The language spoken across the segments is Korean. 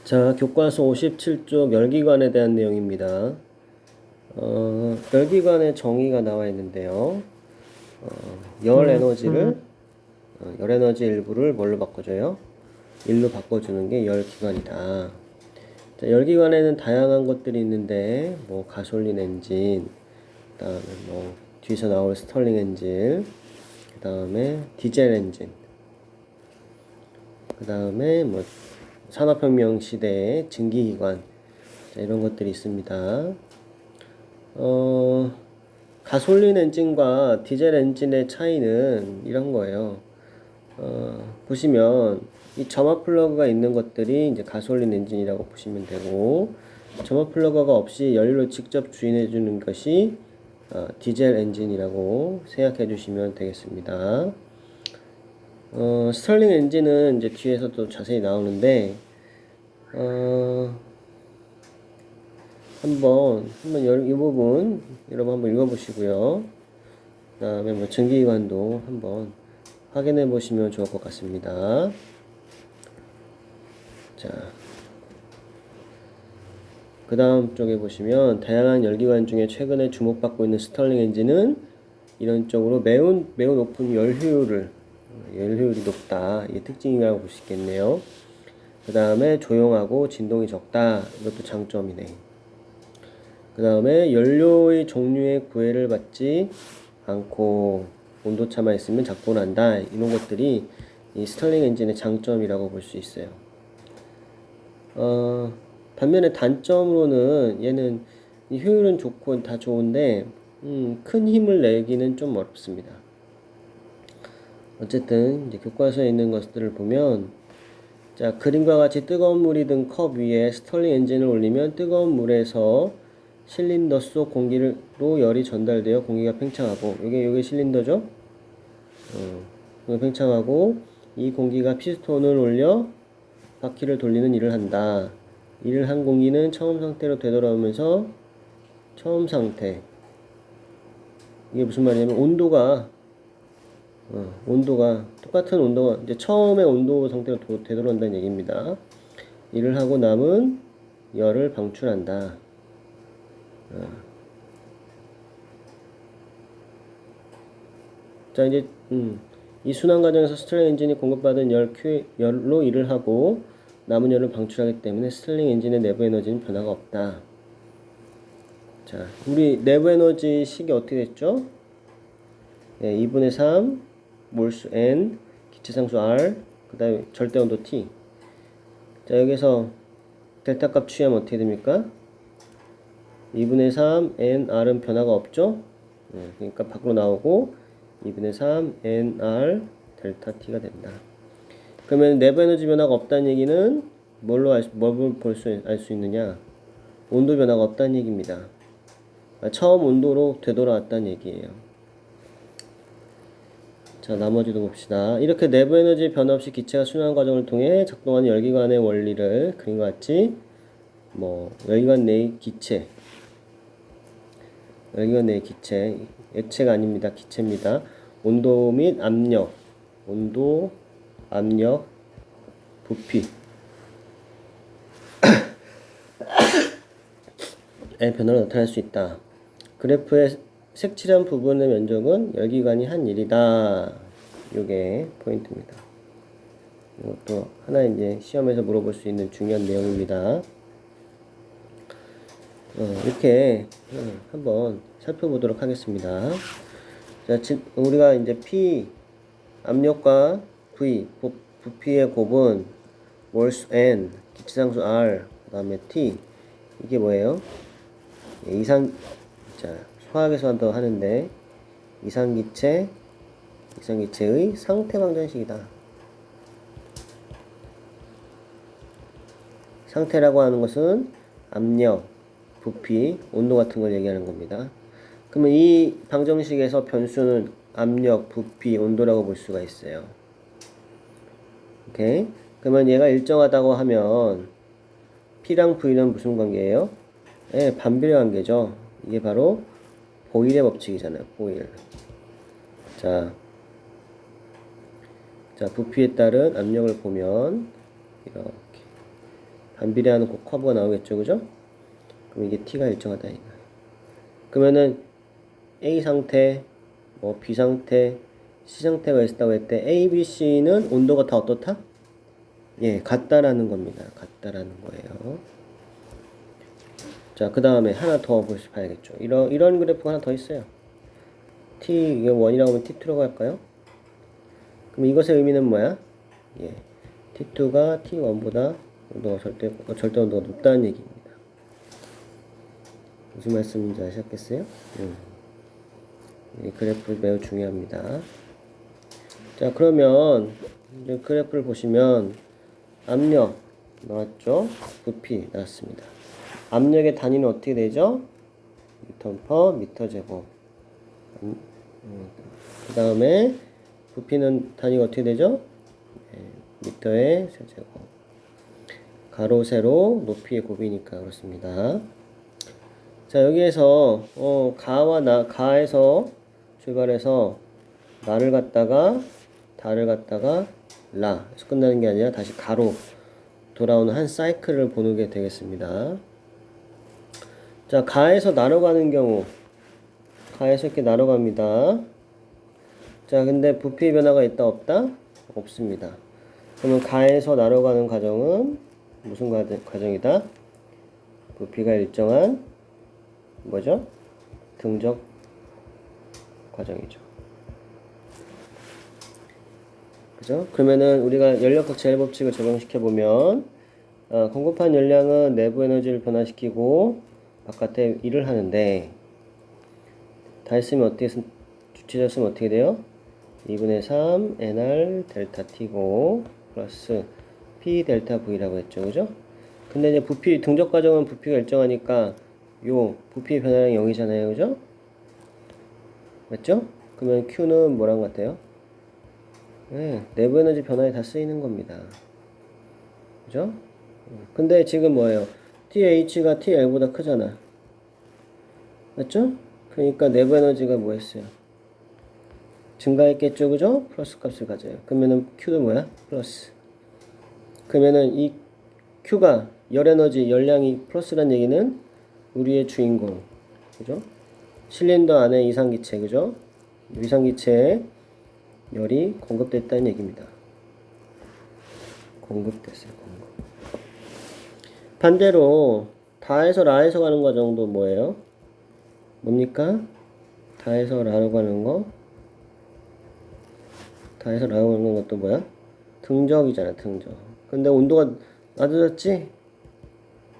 자, 교과서 57쪽 열기관에 대한 내용입니다. 열기관의 정의가 나와 있는데요. 열 에너지를, 열 에너지 일부를 뭘로 바꿔줘요? 일로 바꿔주는 게 열기관이다. 자, 열기관에는 다양한 것들이 있는데, 뭐, 가솔린 엔진, 그 다음에 뭐, 뒤에서 나올 스털링 엔진, 그 다음에 디젤 엔진, 그 다음에 뭐, 산업혁명 시대의 증기기관, 자, 이런 것들이 있습니다. 가솔린 엔진과 디젤 엔진의 차이는 이런 거예요. 보시면 이 점화 플러그가 있는 것들이 이제 가솔린 엔진이라고 보시면 되고, 점화 플러그가 없이 연료를 직접 주인해 주는 것이 디젤 엔진이라고 생각해 주시면 되겠습니다. 스털링 엔진은 이제 뒤에서도 자세히 나오는데, 이 부분 여러분 한번 읽어보시고요. 그 다음에 뭐 증기기관도 한번 확인해 보시면 좋을 것 같습니다. 자, 그 다음 쪽에 보시면 다양한 열기관 중에 최근에 주목받고 있는 스털링 엔진은 이런 쪽으로 매우 높은 열효율이 높다. 이게 특징이라고 볼 수 있겠네요. 그 다음에 조용하고 진동이 적다. 이것도 장점이네. 그 다음에 연료의 종류에 구애를 받지 않고 온도차만 있으면 작동한다. 이런 것들이 이 스털링 엔진의 장점이라고 볼 수 있어요. 반면에 단점으로는 얘는 이 효율은 좋고 다 좋은데 큰 힘을 내기는 좀 어렵습니다. 어쨌든 이제 교과서에 있는 것들을 보면, 자, 그림과 같이 뜨거운 물이 든 컵 위에 스털링 엔진을 올리면 뜨거운 물에서 실린더 속 공기로 열이 전달되어 공기가 팽창하고, 요게 실린더죠? 팽창하고, 이 공기가 피스톤을 올려 바퀴를 돌리는 일을 한다. 일을 한 공기는 처음 상태로 되돌아오면서 처음 상태. 이게 무슨 말이냐면 온도가 똑같은 온도가 이제 처음의 온도 상태로 되돌아온다는 얘기입니다. 일을 하고 남은 열을 방출한다. 자, 이제 이 순환 과정에서 스털링 엔진이 공급받은 열로 일을 하고 남은 열을 방출하기 때문에 스털링 엔진의 내부 에너지는 변화가 없다. 자, 우리 내부 에너지 식이 어떻게 됐죠? 네, 2분의 3 몰수 N, 기체상수 R, 그 다음에 절대온도 T. 자, 여기서 델타 값 취하면 어떻게 됩니까? 2분의 3 N, R은 변화가 없죠? 그러니까 밖으로 나오고 2분의 3 N, R, 델타 T가 된다. 그러면 내부 에너지 변화가 없다는 얘기는 뭘 알 수 있느냐? 온도 변화가 없다는 얘기입니다. 처음 온도로 되돌아왔다는 얘기예요. 자, 나머지도 봅시다. 이렇게 내부 에너지 변화 없이 기체가 순환 과정을 통해 작동하는 열기관의 원리를 그림과 같이 열기관 내의 기체, 액체가 아닙니다. 기체입니다. 온도 및 압력, 부피의 변화를 나타낼 수 있다. 그래프의 색칠한 부분의 면적은 열기관이 한 일이다. 요게 포인트입니다. 이것도 하나 이제 시험에서 물어볼 수 있는 중요한 내용입니다. 이렇게 한번 살펴보도록 하겠습니다. 자, 우리가 이제 P 압력과 V 부피의 곱은 몰수 N, 기체상수 R, 그 다음에 T. 이게 뭐예요? 자, 화학에서도 하는데 이상기체의 상태 방정식이다. 상태라고 하는 것은 압력, 부피, 온도 같은 걸 얘기하는 겁니다. 그러면 이 방정식에서 변수는 압력, 부피, 온도라고 볼 수가 있어요. 오케이? 그러면 얘가 일정하다고 하면 P랑 V는 무슨 관계예요? 네, 반비례 관계죠. 이게 바로 보일의 법칙이잖아요. 보일. 자, 부피에 따른 압력을 보면 이렇게 반비례하는 그 커브가 나오겠죠, 그죠? 그럼 이게 t가 일정하다 이거. 그러면은 A 상태, 뭐 B 상태, C 상태가 있었다고 했대. A, B, C는 온도가 다 어떻다? 예, 같다라는 겁니다. 같다라는 거예요. 자, 그 다음에 하나 더 봐야겠죠. 이런 그래프가 하나 더 있어요. T, 이게 1이라고 하면 T2라고 할까요? 그럼 이것의 의미는 뭐야? 예, T2가 T1보다 온도가 절대 온도가 높다는 얘기입니다. 무슨 말씀인지 아셨겠어요? 이 그래프 매우 중요합니다. 자, 그러면 이제 그래프를 보시면 압력 나왔죠? 부피 나왔습니다. 압력의 단위는 어떻게 되죠? 미터 제곱. 그 다음에 부피는 단위가 어떻게 되죠? 미터의 세제곱. 가로 세로 높이의 곱이니까 그렇습니다. 자, 여기에서 가에서 출발해서 나를 갖다가 다를 갖다가 라에서 끝나는 게 아니라 다시 가로 돌아오는 한 사이클을 보게 되겠습니다. 자, 가에서 나로 가는 경우 가에서 이렇게 나로 갑니다. 자, 근데 부피의 변화가 있다 없다? 없습니다. 그러면 가에서 나로 가는 과정은 무슨 과정이다? 부피가 일정한 뭐죠? 등적 과정이죠. 그죠? 그러면은 우리가 연력학 제일 법칙을 적용시켜 보면 공급한 열량은 내부 에너지를 변화시키고 바깥에 일을 하는데 다 했으면 주체졌으면 어떻게 돼요? 2분의 3 nr 델타 t고 플러스 p 델타 v라고 했죠, 그죠? 근데 이제 부피 등적 과정은 부피가 일정하니까 요 부피의 변화량이 0이잖아요, 그죠? 맞죠? 그러면 q는 뭐랑 같아요? 네, 내부 에너지 변화에 다 쓰이는 겁니다. 그죠? 근데 지금 뭐예요? TH가 TL보다 크잖아. 맞죠? 그러니까 내부 에너지가 뭐 했어요? 증가했겠죠, 그죠? 플러스 값을 가져요. 그러면은 Q도 뭐야? 플러스. 그러면은 이 Q가 열량이 플러스란 얘기는 우리의 주인공, 그죠? 실린더 안에 이상기체, 그죠? 이상기체에 열이 공급됐다는 얘기입니다. 공급됐어요, 공급. 반대로 다에서 라에서 가는 과정도 뭐예요? 뭡니까? 다에서 라로 가는 거. 다에서 라로 가는 것도 뭐야? 등적이잖아, 등적. 근데 온도가 낮아졌지?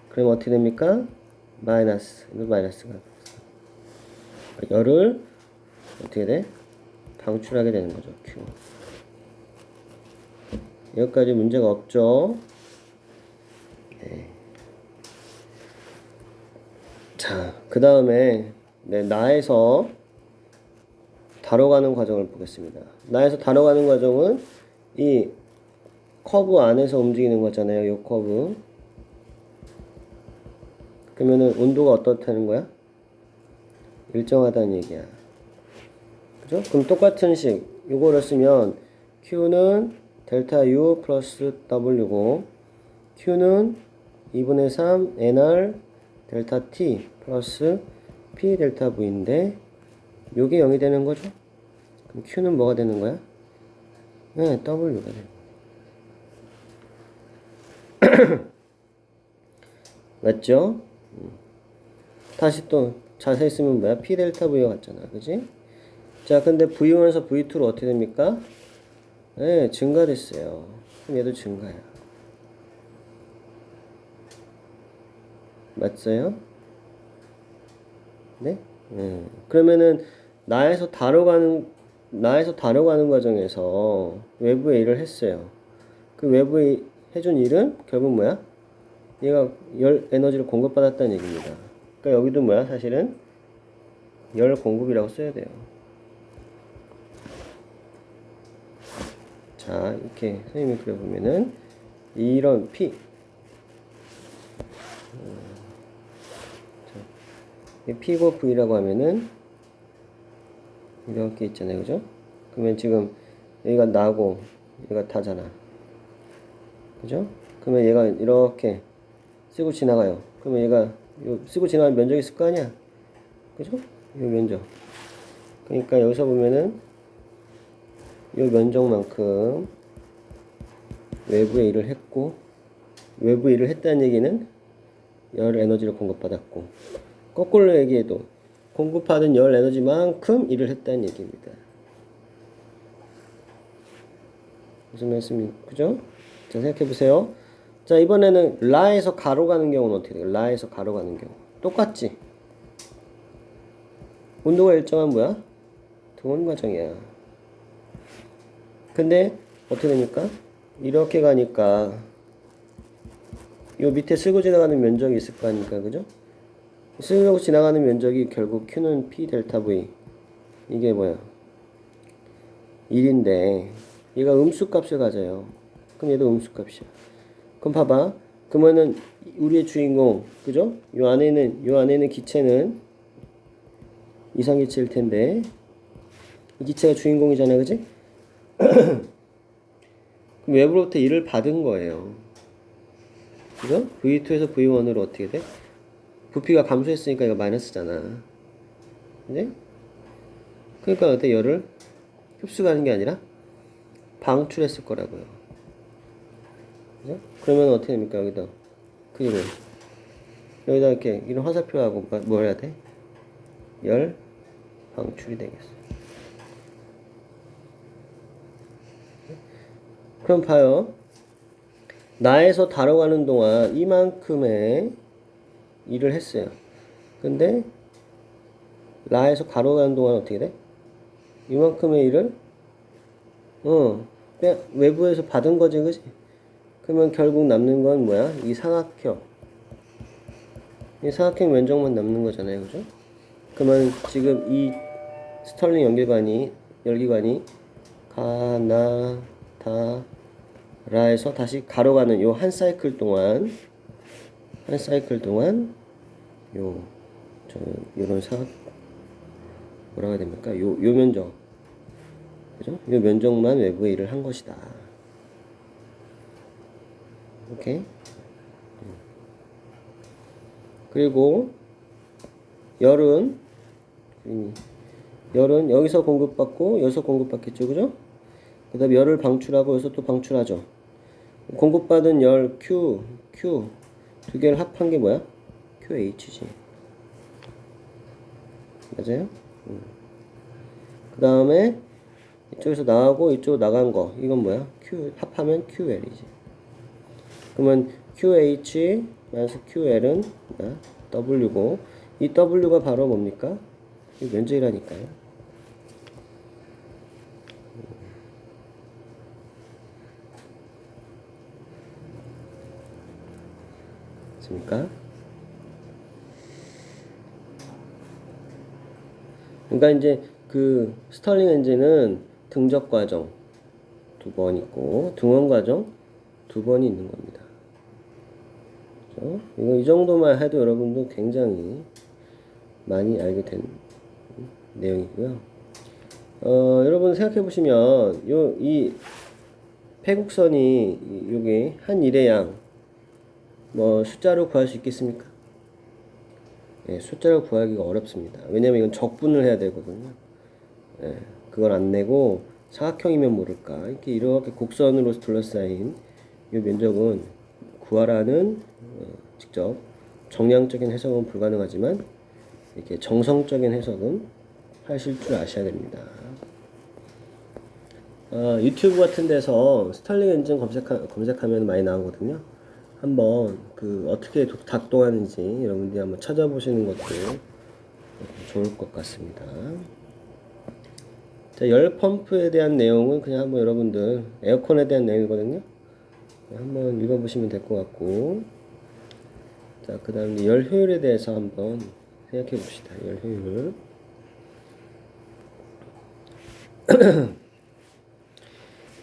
그럼 어떻게 됩니까? 마이너스가. 열을 어떻게 돼? 방출하게 되는 거죠, Q. 여기까지 문제가 없죠? 네. 자, 그 다음에 나에서 다뤄 가는 과정을 보겠습니다. 나에서 다뤄 가는 과정은 이 커브 안에서 움직이는 거잖아요. 이 커브. 그러면은 온도가 어떻다는 거야? 일정하다는 얘기야. 그죠? 그럼 똑같은 식 요거를 쓰면 Q는 델타 U 플러스 W고 Q는 2분의 3 NR 델타 T 플러스 P 델타 V인데 요게 0이 되는 거죠? 그럼 Q는 뭐가 되는 거야? 네, W가 되는 거야. 맞죠? 다시 또 자세히 쓰면 뭐야? P 델타 V가 같잖아. 그지? 자, 근데 V1에서 V2로 어떻게 됩니까? 네, 증가됐어요. 그럼 얘도 증가야. 맞어요? 네? 그러면은 나에서 다뤄가는 과정에서 외부에 일을 했어요. 그 외부에 해준 일은 결국 뭐야? 얘가 열 에너지를 공급받았다는 얘기입니다. 그러니까 여기도 뭐야? 사실은 열 공급이라고 써야 돼요. 자, 이렇게 선생님이 그려보면은 이런 P P고 V라고 하면은 이렇게 있잖아요, 그죠? 그러면 지금 여기가 나고 얘가 다잖아, 그죠? 그러면 얘가 이렇게 쓰고 지나가요. 그러면 얘가 요 쓰고 지나가는 면적이 있을 거 아니야. 그죠? 요 면적. 그러니까 여기서 보면은 요 면적만큼 외부에 일을 했고, 외부에 일을 했다는 얘기는 열 에너지를 공급받았고, 거꾸로 얘기해도 공급받은 열 에너지만큼 일을 했다는 얘기입니다. 무슨 말씀입니까? 그죠? 자, 생각해 보세요. 자, 이번에는 라에서 가로 가는 경우는 어떻게 돼요? 라에서 가로 가는 경우. 똑같지? 온도가 일정한 뭐야? 등원 과정이야. 근데 어떻게 됩니까? 이렇게 가니까 요 밑에 쓸고 지나가는 면적이 있을 거 아닙니까? 그죠? 쓸고 지나가는 면적이 결국 Q는 P 델타 V. 이게 뭐야? 1인데 얘가 음수값을 가져요. 그럼 얘도 음수값이야. 그럼 봐봐. 그러면은 우리의 주인공, 그죠? 요 안에는 기체는 이상기체일 텐데 이 기체가 주인공이잖아, 그지? 그럼 외부로부터 일을 받은 거예요. 그죠? V2에서 V1으로 어떻게 돼? 부피가 감소했으니까 이거 마이너스잖아. 그지? 그러니까 어때? 열을 흡수가는 게 아니라 방출했을 거라고요. 그죠? 그러면 어떻게 됩니까? 여기다 그리고 여기다 이렇게 이런 화살표하고 뭐 해야 돼? 열 방출이 되겠어. 그럼 봐요. 나에서 다뤄 가는 동안 이만큼의 일을 했어요. 근데 라에서 가로 가는 동안 어떻게 돼? 이만큼의 일을 외부에서 받은 거지, 그지? 그러면 결국 남는 건 뭐야? 이 삼각형 면적만 남는 거잖아요, 그죠? 그러면 지금 이 스털링 열기관이 가나다라에서 다시 가로 가는 요 한 사이클 동안 요런 뭐라고 해야 됩니까? 요 면적, 그죠? 요 면적만 외부에 일을 한 것이다. 오케이. 그리고 열은 여기서 공급받고 여기서 공급받겠죠, 그죠? 그 다음에 열을 방출하고 여기서 또 방출하죠. 공급받은 열 Q 두 개를 합한 게 뭐야? QH지. 맞아요? 그 다음에 이쪽에서 나가고 이쪽으로 나간 거 이건 뭐야? 합하면 QL이지. 그러면 QH 마이너스 QL은 W고 이 W가 바로 뭡니까? 이 면적이라니까요. 맞습니까? 그러니까 이제 그 스털링 엔진은 등적 과정 2번 있고 등원 과정 2번이 있는 겁니다. 그렇죠? 이거 이 정도만 해도 여러분도 굉장히 많이 알게 된 내용이고요. 여러분 생각해 보시면 이 폐곡선이 여기 한 일의 양 뭐 숫자로 구할 수 있겠습니까? 예, 숫자로 구하기가 어렵습니다. 왜냐면 이건 적분을 해야 되거든요. 예, 그걸 안 내고 사각형이면 모를까 이렇게 곡선으로 둘러싸인 이 면적은 구하라는 직접 정량적인 해석은 불가능하지만 이렇게 정성적인 해석은 하실 줄 아셔야 됩니다. 유튜브 같은 데서 스털링 엔진 검색하면 많이 나오거든요. 한번 어떻게 작동하는지 여러분들이 한번 찾아보시는 것도 좋을 것 같습니다. 자, 열 펌프에 대한 내용은 그냥 한번 여러분들 에어컨에 대한 내용이거든요. 한번 읽어보시면 될 것 같고, 자, 그 다음에 열 효율에 대해서 한번 생각해 봅시다. 열 효율.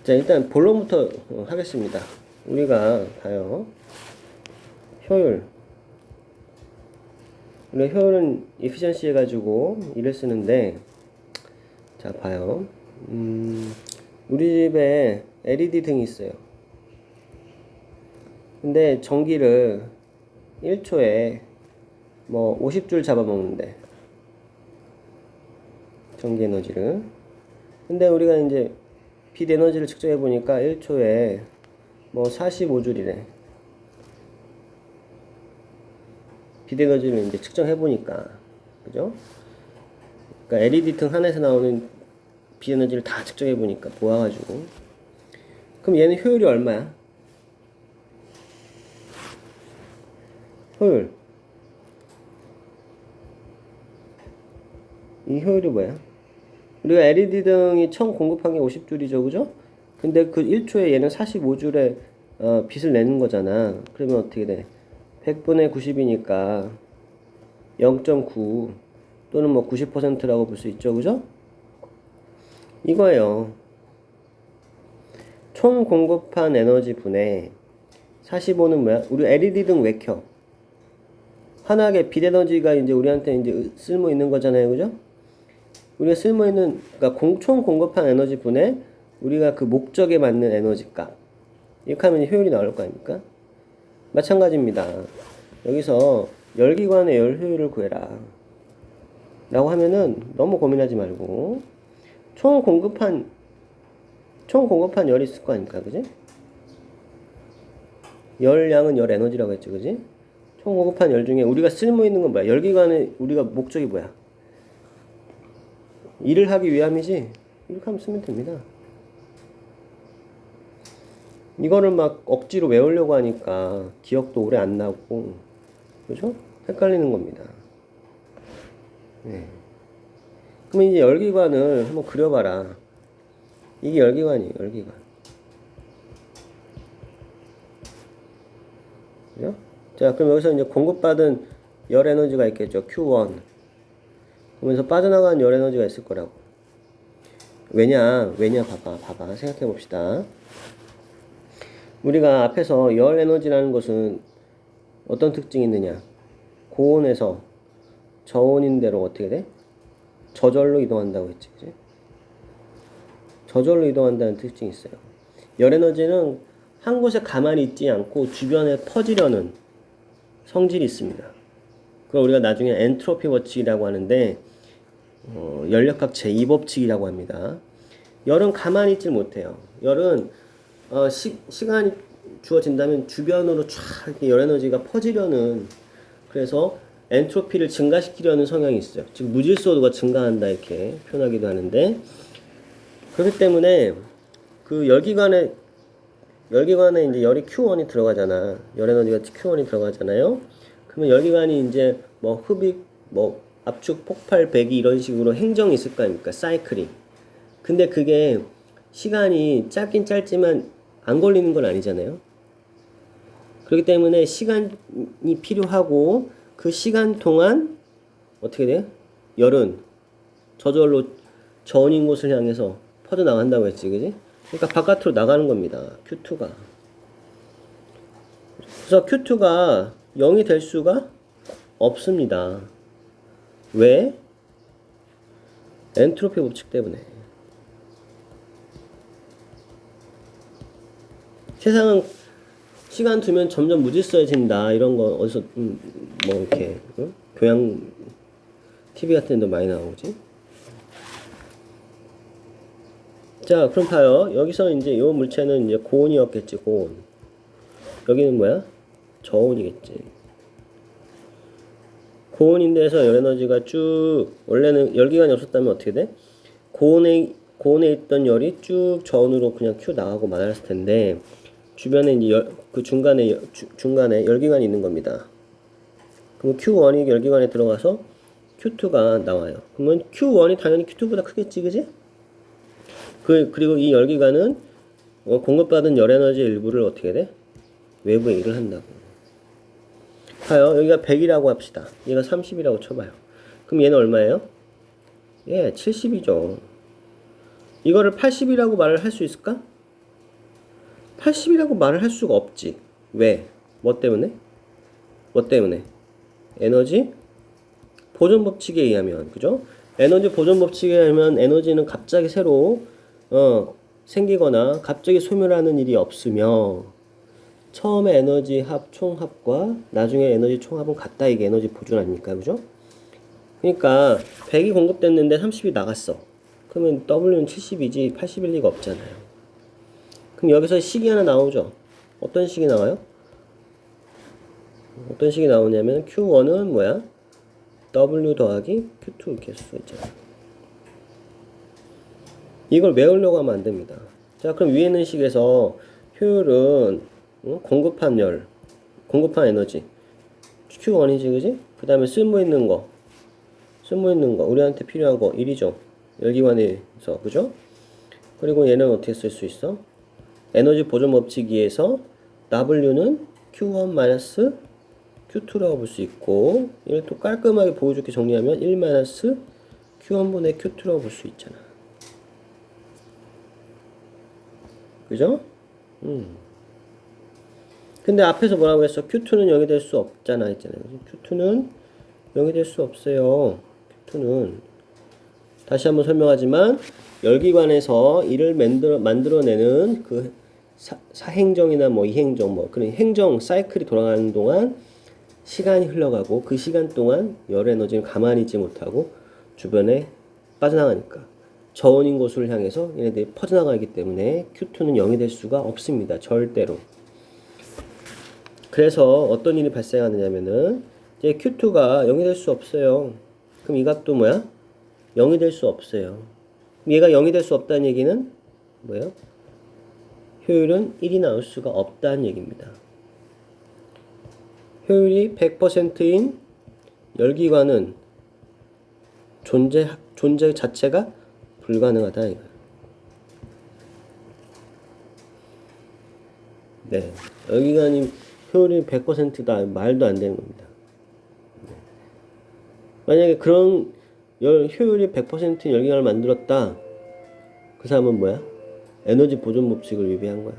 자, 일단 본론부터 하겠습니다. 우리가 봐요. 효율. 우리가 효율은 efficiency 해가지고 일을 쓰는데, 자, 봐요. 우리 집에 LED 등이 있어요. 근데 전기를 1초에 뭐 50줄 잡아먹는데 전기 에너지를. 근데 우리가 이제 빛 에너지를 측정해 보니까 1초에 뭐 45줄이래. 빛 에너지를 이제 측정해 보니까, 그죠? 그러니까 LED 등 하나에서 나오는 빛 에너지를 다 측정해 보니까 모아가지고. 그럼 얘는 효율이 얼마야? 효율. 이 효율이 뭐야? 우리가 LED 등이 총 공급한 게 50줄이죠, 그죠? 근데 그 1초에 얘는 45줄의 빛을 내는 거잖아. 그러면 어떻게 돼? 100분의 90이니까 0.9 또는 뭐 90%라고 볼 수 있죠, 그죠? 이거예요. 총 공급한 에너지 분의 45는 뭐야? 우리 LED 등 왜 켜? 환하게 빛 에너지가 이제 우리한테 이제 쓸모 있는 거잖아요, 그죠? 우리가 쓸모 있는, 그러니까 총 공급한 에너지 분의 우리가 그 목적에 맞는 에너지 값. 이렇게 하면 효율이 나올 거 아닙니까? 마찬가지입니다. 여기서 열기관의 열 효율을 구해라 라고 하면은 너무 고민하지 말고 총 공급한 열이 있을 거 아닙니까, 그지? 열량은 열 에너지라고 했죠, 그지? 총 공급한 열 중에 우리가 쓸모 있는 건 뭐야? 열기관의 우리가 목적이 뭐야? 일을 하기 위함이지? 이렇게 하면 쓰면 됩니다. 이거를 막 억지로 외우려고 하니까 기억도 오래 안 나고, 그죠? 헷갈리는 겁니다. 네. 그럼 이제 열기관을 한번 그려봐라. 이게 열기관이에요, 열기관. 그죠? 자, 그럼 여기서 이제 공급받은 열 에너지가 있겠죠. Q1. 그러면서 빠져나간 열 에너지가 있을 거라고. 왜냐, 봐봐. 생각해 봅시다. 우리가 앞에서 열 에너지라는 것은 어떤 특징이 있느냐? 고온에서 저온인 대로 어떻게 돼? 저절로 이동한다고 했지, 그치? 저절로 이동한다는 특징이 있어요. 열 에너지는 한 곳에 가만히 있지 않고 주변에 퍼지려는 성질이 있습니다. 그걸 우리가 나중에 엔트로피 법칙이라고 하는데 연력학 제2법칙이라고 합니다. 열은 가만히 있질 못해요. 열은 시간이 주어진다면 주변으로 쫙 이렇게 열 에너지가 퍼지려는, 그래서 엔트로피를 증가시키려는 성향이 있어요. 즉 무질서도가 증가한다 이렇게 표현하기도 하는데, 그렇기 때문에 그 열기관에 이제 열이 Q1이 들어가잖아. 열 에너지가 Q1이 들어가잖아요. 그러면 열기관이 이제 뭐 흡입, 뭐 압축, 폭발, 배기 이런 식으로 행정이 있을 거 아닙니까? 사이클이. 근데 그게 시간이 짧긴 짧지만 안 걸리는 건 아니잖아요. 그렇기 때문에 시간이 필요하고 그 시간 동안 어떻게 돼요? 열은 저절로 저온인 곳을 향해서 퍼져나간다고 했지, 그지? 그러니까 바깥으로 나가는 겁니다. Q2가. 그래서 Q2가 0이 될 수가 없습니다. 왜? 엔트로피 법칙 때문에. 세상은 시간 두면 점점 무질서해진다. 이런 거 어디서 뭐 이렇게 교양 TV 같은 데도 많이 나오지. 자, 그럼 봐요. 여기서 이제 요 물체는 이제 고온이었겠지, 고온. 여기는 뭐야? 저온이겠지. 고온인데서 열 에너지가 쭉, 원래는 열기관이 없었다면 어떻게 돼? 고온에 있던 열이 쭉 저온으로 그냥 Q 나가고 말았을 텐데, 주변에 이제 그 중간에 열기관이 있는 겁니다. 그럼 Q1이 열기관에 들어가서 Q2가 나와요. 그러면 Q1이 당연히 Q2보다 크겠지, 그지? 그리고 이 열기관은 공급받은 열 에너지 일부를 어떻게 돼? 외부에 일을 한다고. 봐요. 여기가 100이라고 합시다. 얘가 30이라고 쳐봐요. 그럼 얘는 얼마예요? 예, 70이죠. 이거를 80이라고 말을 할 수 있을까? 80이라고 말을 할 수가 없지. 왜? 뭐 때문에? 에너지 보존 법칙에 의하면, 그죠? 에너지 보존 법칙에 의하면 에너지는 갑자기 새로 생기거나 갑자기 소멸하는 일이 없으며, 처음에 에너지 총합과 나중에 에너지 총합은 같다. 이게 에너지 보존 아닙니까? 그죠? 그러니까 100이 공급됐는데 30이 나갔어. 그러면 W는 70이지 80일 리가 없잖아요. 그럼 여기서 식이 하나 나오죠. 어떤 식이 나와요? 어떤 식이 나오냐면 Q1은 뭐야? W 더하기 Q2 이렇게 쓸 수 있잖아. 이걸 외우려고 하면 안 됩니다. 자, 그럼 위에 있는 식에서 효율은 공급한 열, 공급한 에너지 Q1이지, 그지? 그 다음에 쓸모 있는 거, 우리한테 필요한 거 1이죠. 열기관에서, 그죠? 그리고 얘는 어떻게 쓸 수 있어? 에너지 보존 법칙 2에서 W는 Q1 Q2라고 볼 수 있고, 이걸 또 깔끔하게 보기 좋게 정리하면 1 Q1분의 Q2라고 볼 수 있잖아. 그죠? 근데 앞에서 뭐라고 했어? Q2는 0이 될 수 없잖아 했잖아요. Q2는 0이 될 수 없어요. Q2는 다시 한번 설명하지만 열기관에서 일을 만들어내는 그 사행정이나 뭐 이행정 뭐 그런 행정 사이클이 돌아가는 동안 시간이 흘러가고 그 시간 동안 열 에너지는 가만히 있지 못하고 주변에 빠져나가니까 저온인 곳을 향해서 얘네들이 퍼져나가기 때문에 Q2는 0이 될 수가 없습니다. 절대로. 그래서 어떤 일이 발생하느냐면은 이제 Q2가 0이 될 수 없어요. 그럼 이 값도 뭐야? 0이 될 수 없어요. 얘가 0이 될 수 없다는 얘기는 뭐예요? 효율은 1이 나올 수가 없다는 얘기입니다. 효율이 100%인 열기관은 존재 자체가 불가능하다 이거예요. 네, 열기관이 효율이 100%다 말도 안 되는 겁니다. 만약에 그런 효율이 100%인 열기관을 만들었다. 그 사람은 뭐야? 에너지 보존 법칙을 위배한 거야.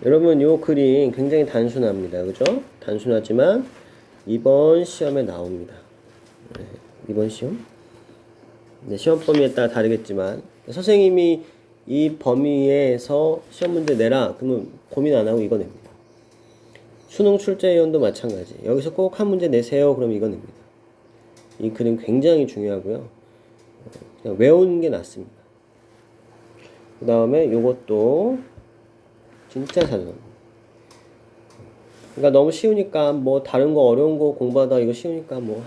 여러분 요 그림 굉장히 단순합니다. 그죠? 단순하지만 이번 시험에 나옵니다. 네, 이번 시험? 네, 시험 범위에 따라 다르겠지만 선생님이 이 범위에서 시험 문제 내라 그러면 고민 안 하고 이거 냅니다. 수능 출제위원도 마찬가지. 여기서 꼭 한 문제 내세요. 그럼 이거 냅니다. 이 그림 굉장히 중요하고요. 그냥 외우는 게 낫습니다. 그 다음에 요것도 진짜 자주. 그러니까 너무 쉬우니까 뭐 다른 거 어려운 거 공부하다 이거 쉬우니까 뭐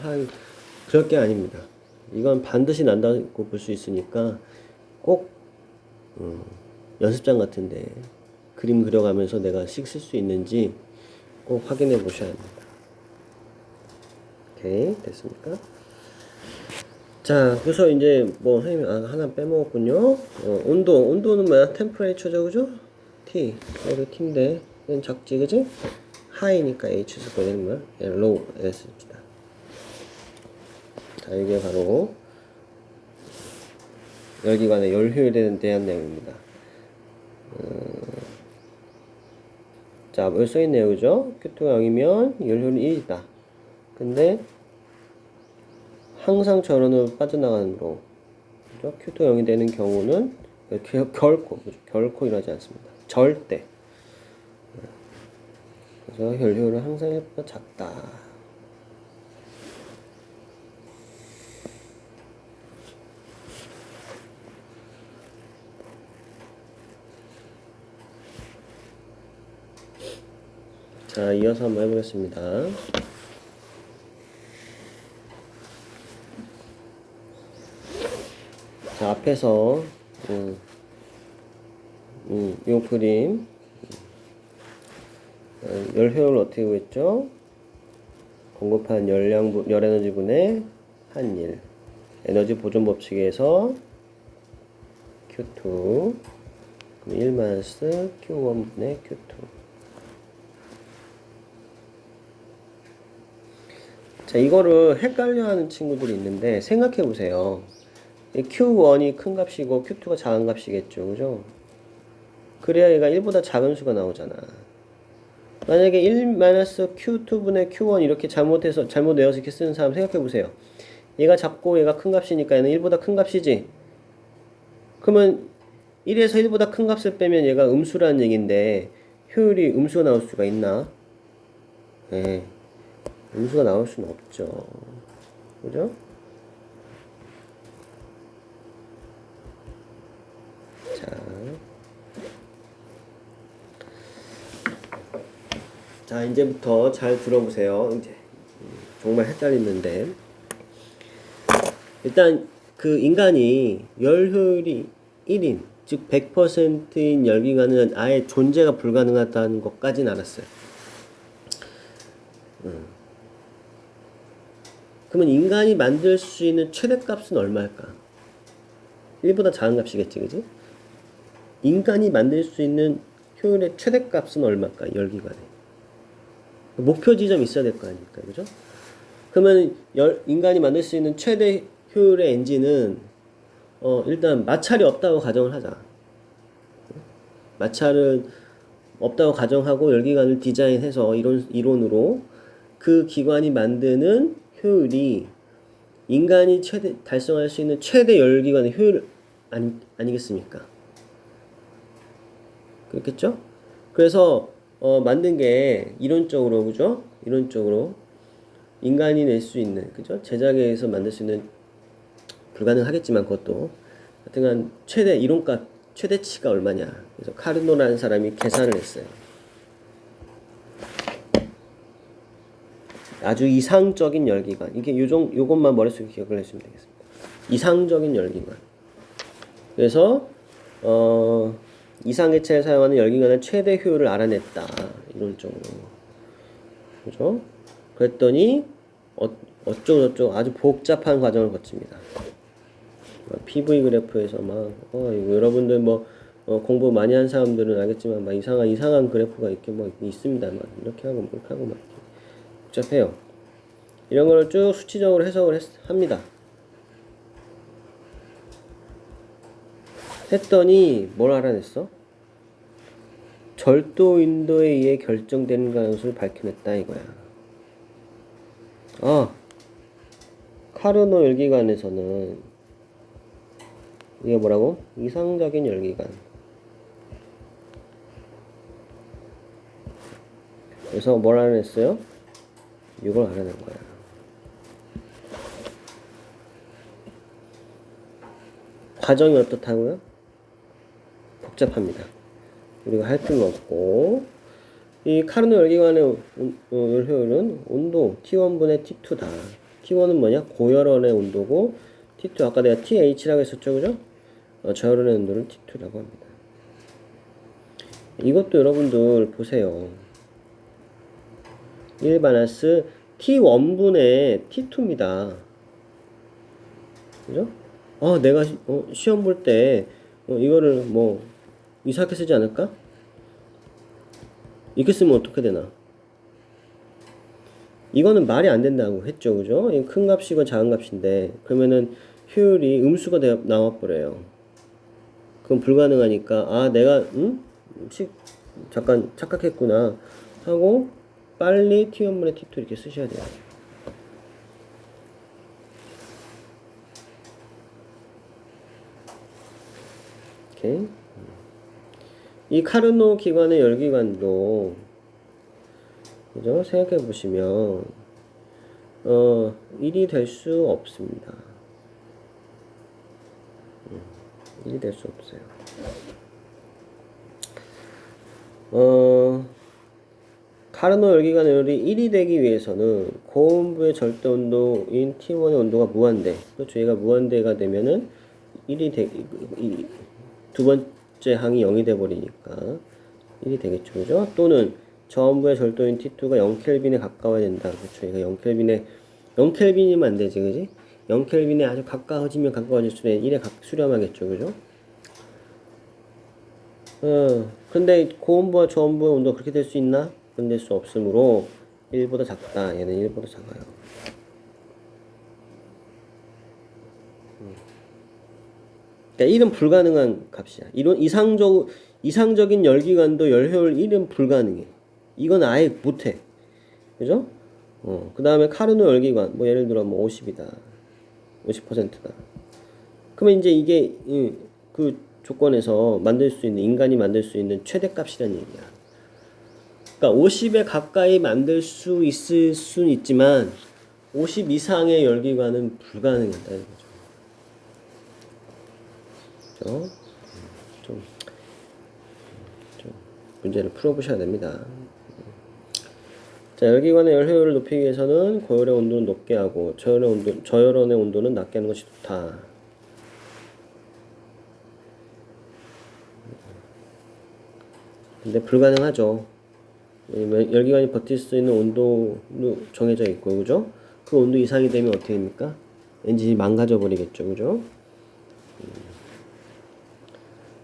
그럴 게 아닙니다. 이건 반드시 난다고 볼 수 있으니까 꼭 연습장 같은데 그림 그려가면서 내가 식 쓸 수 있는지 꼭 확인해 보셔야 합니다. 오케이, 됐습니까? 자, 그래서 이제 뭐 선생님이 하나 빼먹었군요. 온도는 뭐야? 템퍼레이처죠, 그죠? T 여기 T인데 얘는 작지, 그지? 하이니까 H 쓸 거야. 뭐야? 로우 S입니다. 자, 이게 바로 열기관의 열 효율에 대한 내용입니다. 자, 여기 써있네요, 그죠? Q2가 0이면 열 효율이 1이다. 근데 항상 저런으로 빠져나가는 로, 그죠? Q2가 0이 되는 경우는 결코 일어나지 않습니다. 절대. 그래서 혈효율은 항상 1보다 작다. 자, 이어서 한번 해보겠습니다. 자, 앞에서 요 그림 열 효율을 어떻게 구했죠? 공급한 열 에너지분의 한일 에너지 보존 법칙에서 Q2 1 Q1분의 Q2. 자, 이거를 헷갈려하는 친구들이 있는데 생각해 보세요. Q1이 큰 값이고 Q2가 작은 값이겠죠, 그죠? 그래야 얘가 1보다 작은 수가 나오잖아. 만약에 1 Q2분의 Q1 이렇게 잘못 외워서 이렇게 쓰는 사람 생각해 보세요. 얘가 작고 얘가 큰 값이니까 얘는 1보다 큰 값이지. 그러면 1에서 1보다 큰 값을 빼면 얘가 음수라는 얘기인데 효율이 음수가 나올 수가 있나? 네. 음수가 나올 수는 없죠. 그죠? 자, 이제부터 잘 들어보세요. 이제 정말 헷갈리는데 일단 그 인간이 열 효율이 1인 즉 100%인 열기관은 아예 존재가 불가능하다는 것까지는 알았어요. 그러면 인간이 만들 수 있는 최대값은 얼마일까? 1보다 작은 값이겠지, 그지? 인간이 만들 수 있는 효율의 최대값은 얼마일까? 열기관에. 목표 지점이 있어야 될 거 아닙니까? 그죠? 그러면 인간이 만들 수 있는 최대 효율의 엔진은 일단 마찰이 없다고 가정을 하자. 마찰은 없다고 가정하고 열기관을 디자인해서 이론으로 그 기관이 만드는 효율이 인간이 달성할 수 있는 최대 열기관의 효율 아니겠습니까? 그렇겠죠? 그래서 만든 게 이론적으로, 그죠? 이론적으로 인간이 낼 수 있는, 그죠? 제작에서 만들 수 있는 불가능하겠지만 그것도 하여튼간 최대 이론값 최대치가 얼마냐. 그래서 카르노라는 사람이 계산을 했어요. 아주 이상적인 열기관. 이게 요것만 머릿속에 기억을 해주시면 되겠습니다. 이상적인 열기관. 그래서 이상개체에 사용하는 열기관의 최대 효율을 알아냈다. 이론적으로. 그죠? 그랬더니 어쩌고저쩌고 아주 복잡한 과정을 거칩니다. PV 그래프에서 이거 여러분들 공부 많이 한 사람들은 알겠지만 이상한 그래프가 이렇게 있습니다. 이렇게 하고 이렇게 하고 이렇게 복잡해요. 이런 걸 쭉 수치적으로 해석을 합니다. 했더니 뭘 알아냈어? 절도 인도에 의해 결정되는 가능성을 밝혀냈다 이거야. 카르노 열기관에서는 이게 뭐라고? 이상적인 열기관. 그래서 뭘 알아냈어요? 이걸 알아낸 거야. 과정이 어떻다고요? 복잡합니다. 그리고 할 필요 없고 이 카르노 열기관의 열효율은 온도 T1분의 T2다. T1은 뭐냐? 고열원의 온도고 T2 아까 내가 TH라고 했었죠, 그죠? 저열원의 온도를 T2라고 합니다. 이것도 여러분들 보세요. 1 T1분의 T2입니다. 그죠? 내가 시험 볼 때 이거를 이상하게 쓰지 않을까? 이렇게 쓰면 어떻게 되나? 이거는 말이 안 된다고 했죠, 그죠? 큰 값이건 작은 값인데 그러면은 효율이 음수가 나와버려요. 그건 불가능하니까 내가 잠깐 착각했구나 하고 빨리 T1분의 T2 이렇게 쓰셔야 돼요. 오케이. 이 카르노 기관의 열기관도 그죠? 생각해 보시면 1이 될 수 없습니다. 1이 될 수 없어요. 카르노 열기관의 열이 1이 되기 위해서는 고온부의 절대 온도인 T1의 온도가 무한대. 그렇죠? 얘가 무한대가 되면은 1이 두 번째 항이 0이 돼 버리니까 1이 되겠죠. 그죠? 또는 저온부의 절도인 T2가 0켈빈에 가까워야 된다. 그렇죠? 얘가 0켈빈이면 안 되지, 그지? 0켈빈에 아주 가까워지면 가까워질수록 1에 수렴하겠죠, 그죠? 근데 고온부와 저온부의 온도가 그렇게 될 수 있나? 그건 될 수 없으므로 1보다 작다. 얘는 1보다 작아요. 그러니까 1은 불가능한 값이야. 이런 이상적인 열기관도 열효율 1은 불가능해. 이건 아예 못해. 그죠? 그 다음에 카르노 열기관, 예를 들어 50이다. 50%다. 그러면 이제 이게, 조건에서 만들 수 있는, 인간이 만들 수 있는 최대값이라는 얘기야. 그러니까 50에 가까이 만들 수 있을 수는 있지만 50 이상의 열기관은 불가능하다 이거죠. 그렇죠? 좀 문제를 풀어보셔야 됩니다. 자, 열기관의 열 효율을 높이기 위해서는 고열의 온도는 높게 하고 저열원의 온도는 낮게 하는 것이 좋다. 근데 불가능하죠. 왜냐면 열기관이 버틸 수 있는 온도도 정해져 있고, 그죠? 그 온도 이상이 되면 어떻게 됩니까? 엔진이 망가져 버리겠죠, 그죠?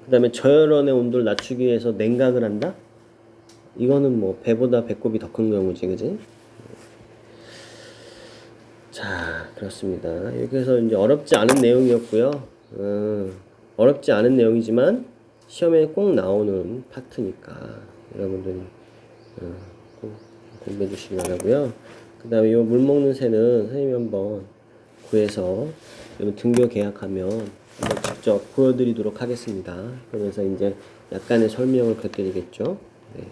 그 다음에 저열원의 온도를 낮추기 위해서 냉각을 한다? 이거는 뭐 배보다 배꼽이 더 큰 경우지, 그지? 자, 그렇습니다. 이렇게 해서 이제 어렵지 않은 내용이었고요. 어렵지 않은 내용이지만 시험에 꼭 나오는 파트니까 여러분들이 꼭 공부해 주시기 바라고요. 그 다음에 이 물 먹는 새는 선생님이 한번 구해서 등교 계약하면 한번 직접 보여드리도록 하겠습니다. 그러면서 이제 약간의 설명을 곁들이겠죠. 네.